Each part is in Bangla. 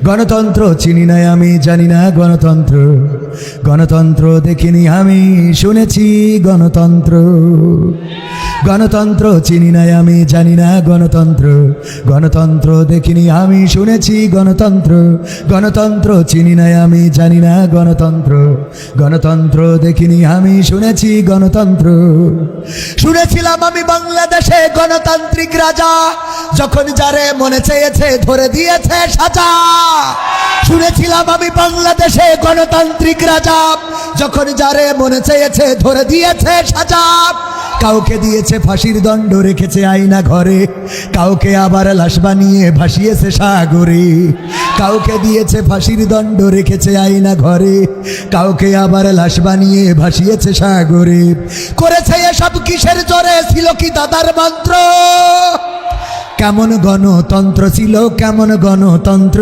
গণতন্ত্র চিনি না আমি, জানি না গণতন্ত্র। গণতন্ত্র দেখিনি আমি, শুনেছি গণতন্ত্র। গণতন্ত্র চিনি না আমি, জানি না গণতন্ত্র। গণতন্ত্র দেখিনি আমি, শুনেছি গণতন্ত্র। গণতন্ত্র চিনি না আমি, জানি না গণতন্ত্র। গণতন্ত্র দেখিনি আমি, শুনেছি গণতন্ত্র। শুনেছিলাম আমি বাংলাদেশে গণতান্ত্রিক রাজা, যখন যারে মনে চেয়েছে ধরে দিয়েছে সাজা। শুনেছিলাম আমি বাংলাদেশে গণতান্ত্রিক রাজা, যখন যারে মনে চেয়েছে ধরে দিয়েছে সাজা। কাউকে দিয়েছে ফাঁসির দণ্ড, রেখেছে আয়না ঘরে, কাউকে আবার লাশ বানিয়ে ভাসিয়েছে সাগরে। কাউকে দিয়েছে ফাঁসির দণ্ড, রেখেছে আয়না ঘরে, কাউকে আবার লাশ বানিয়ে ভাসিয়েছে সাগরে। করেছে এসব কিসের জোরে, ছিল কি দাদার মন্ত্র? কেমন গণতন্ত্র ছিল, কেমন গণতন্ত্র?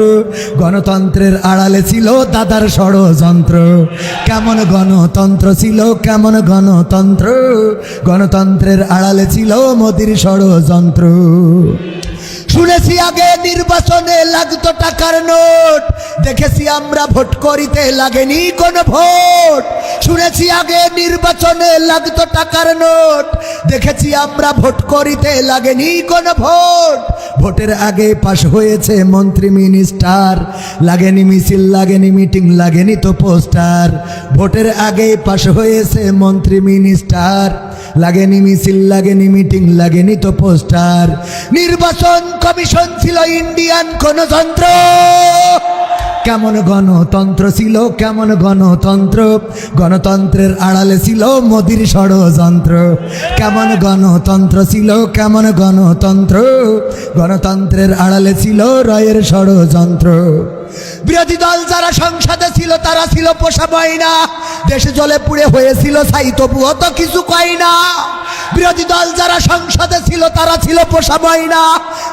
গণতন্ত্রের আড়ালে ছিল দাদার ষড়যন্ত্র। কেমন গণতন্ত্র ছিল, কেমন গণতন্ত্র? গণতন্ত্রের আড়ালে ছিল মোদির ষড়যন্ত্র। শুনেছি আগে নির্বাচনে লাগতো টাকার নোট, দেখেছি আমরা ভোট করিতে লাগেনি কোনো ভোট। শুনেছি আগে নির্বাচনে লাগতো টাকার নোট, দেখেছি আমরা ভোট করিতে লাগেনি কোনো ভোট। ভোটের আগে পাশ হয়েছে মন্ত্রী মিনিস্টার, লাগেনি মিছিল, লাগেনি মিটিং, লাগেনি তো পোস্টার। ভোটের আগে পাশ হয়েছে মন্ত্রী মিনিস্টার, লাগেনি মিছিল, লাগেনি মিটিং, লাগেনি তো পোস্টার। নির্বাচন কমিশন ছিল ইন্ডিয়ান কোন যন্ত্র। কেমন গণতন্ত্র ছিল, কেমন গণতন্ত্র? গণতন্ত্রের আড়ালে ছিল মোদির ষড়যন্ত্র। কেমন গণতন্ত্র ছিল, কেমন গণতন্ত্র? গণতন্ত্রের আড়ালে ছিল রয়ের ষড়যন্ত্র। বিরোধী দল যারা সংসদে ছিল তারা ছিল পোষা ময়না, দেশ জলে পুড়ে হয়েছিল ছাই, তবুও তো কিছু কয় না। বিরোধী দল যারা সংসদে ছিল তারা ছিল পোষা ময়না,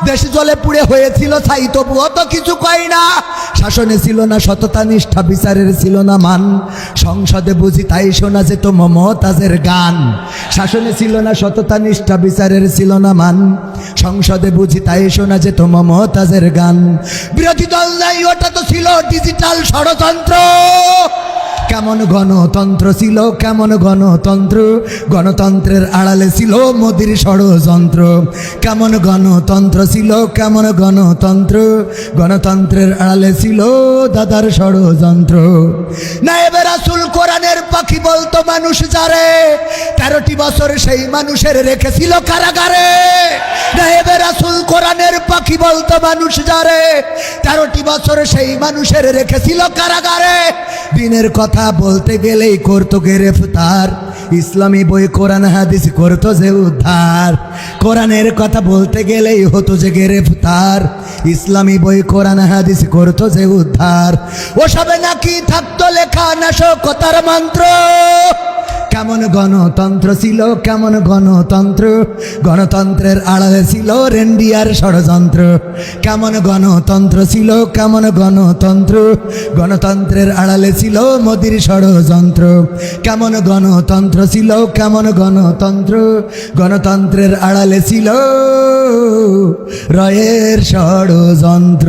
দেশ জলে পুড়ে হয়েছিল ছাই, তবুও তো কিছু কয় না। শাসনে ছিল না সততা নিষ্ঠা, বিচারের ছিল না মান, সংসদে বুঝি তাই শোনা যেত মমতাজের গান। শাসনে ছিল না সততা নিষ্ঠা, বিচারের ছিল না মান, সংসদে বুঝি তাই শোনা যেত মমতাজের গান। বিরোধী দল নাই, ওটা তো ছিল ডিজিটাল ষড়যন্ত্র। কেমন গণতন্ত্র ছিল, কেমন গণতন্ত্র? গণতন্ত্রের আড়ালে ছিল মোদির ষড়যন্ত্র। কেমন গণতন্ত্র ছিল, কেমন গণতন্ত্র? গণতন্ত্রের আড়ালে ছিল দাদার ষড়যন্ত্র। নায়েবে রাসূল কোরআনের পাখি বলতো মানুষ যারে, 13টি বছর সেই মানুষের রেখেছিল কারাগারে। নায়েবে রাসূল কোরআনের পাখি বলতো মানুষ যারে, 13টি বছর সেই মানুষের রেখেছিল কারাগারে। দিনের কথা বলতে গেলেই করতো গ্রেফতার, ইসলামী বই কোরআন হাদিস করতো যে উদ্ধার। কোরআনের কথা বলতে গেলেই হতো যে গ্রেফতার, ইসলামী বই কোরআন হাদিস করতো যে উদ্ধার। ওসবে নাকি থাকতো লেখা নাশকতার মন্ত্র। কেমন গণতন্ত্র ছিল, কেমন গণতন্ত্র? গণতন্ত্রের আড়ালে ছিল রেন্ডিয়ার ষড়যন্ত্র। কেমন গণতন্ত্র ছিল, কেমন গণতন্ত্র? গণতন্ত্রের আড়ালে ছিল মোদির ষড়যন্ত্র। কেমন গণতন্ত্র ছিল, কেমন গণতন্ত্র? গণতন্ত্রের আড়ালে ছিল রয়ের ষড়যন্ত্র।